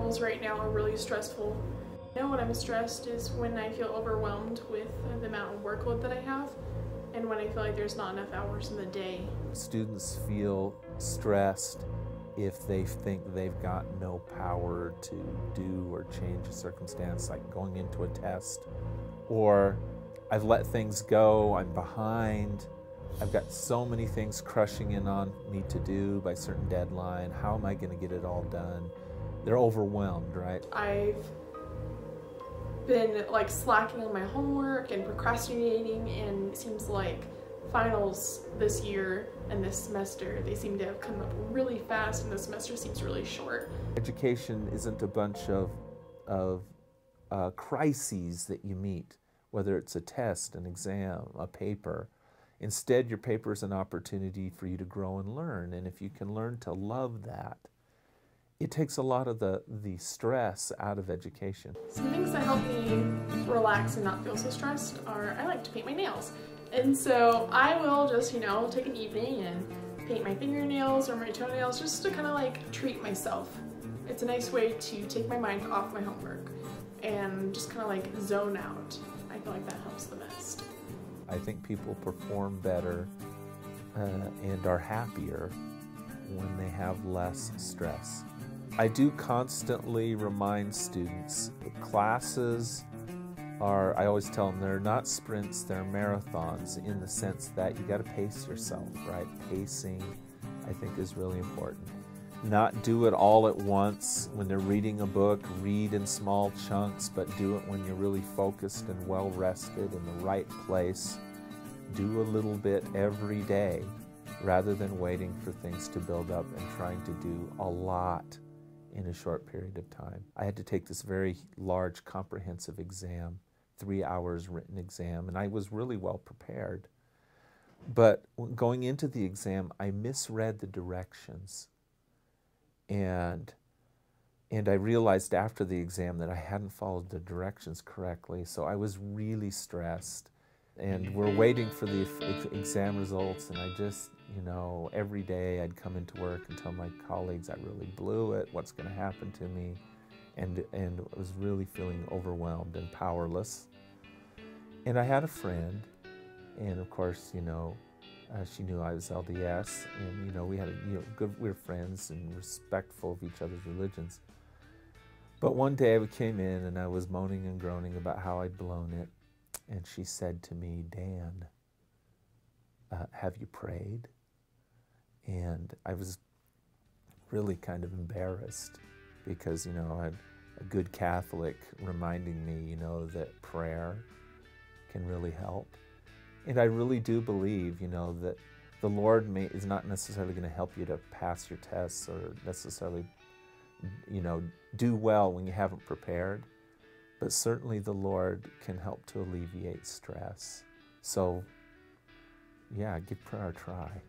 finals right now are really stressful. I know when I'm stressed is when I feel overwhelmed with the amount of workload that I have and when I feel like there's not enough hours in the day. Students feel stressed if they think they've got no power to do or change a circumstance, like going into a test, or I've let things go, I'm behind, I've got so many things crushing in on me to do by a certain deadline, how am I going to get it all done? They're overwhelmed, right? I've been like slacking on my homework and procrastinating, and it seems like finals this year and this semester, they seem to have come up really fast and the semester seems really short. Education isn't a bunch of crises that you meet, whether it's a test, an exam, a paper. Instead, your paper is an opportunity for you to grow and learn, and if you can learn to love that, it takes a lot of the stress out of education. Some things that help me relax and not feel so stressed are I like to paint my nails. And so I will just, take an evening and paint my fingernails or my toenails just to kind of like treat myself. It's a nice way to take my mind off my homework and just kind of like zone out. I feel like that helps the best. I think people perform better and are happier when they have less stress. I do constantly remind students that classes are, I always tell them, they're not sprints, they're marathons, in the sense that you got to pace yourself, right? Pacing, I think, is really important. Not do it all at once. When they're reading a book, read in small chunks, but do it when you're really focused and well rested in the right place. Do a little bit every day rather than waiting for things to build up and trying to do a lot in a short period of time. I had to take this very large comprehensive exam, 3 hours written exam, and I was really well prepared. But going into the exam, I misread the directions. And I realized after the exam that I hadn't followed the directions correctly, so I was really stressed. And we're waiting for the exam results, and I just, every day I'd come into work and tell my colleagues I really blew it, what's going to happen to me, and was really feeling overwhelmed and powerless. And I had a friend, and of course, she knew I was LDS, and we had we were friends and respectful of each other's religions. But one day I came in and I was moaning and groaning about how I'd blown it, and she said to me, "Dan, have you prayed?" And I was really kind of embarrassed because, I had a good Catholic reminding me, that prayer can really help. And I really do believe, that the Lord is not necessarily going to help you to pass your tests or necessarily, do well when you haven't prepared. But certainly the Lord can help to alleviate stress. So, yeah, give prayer a try.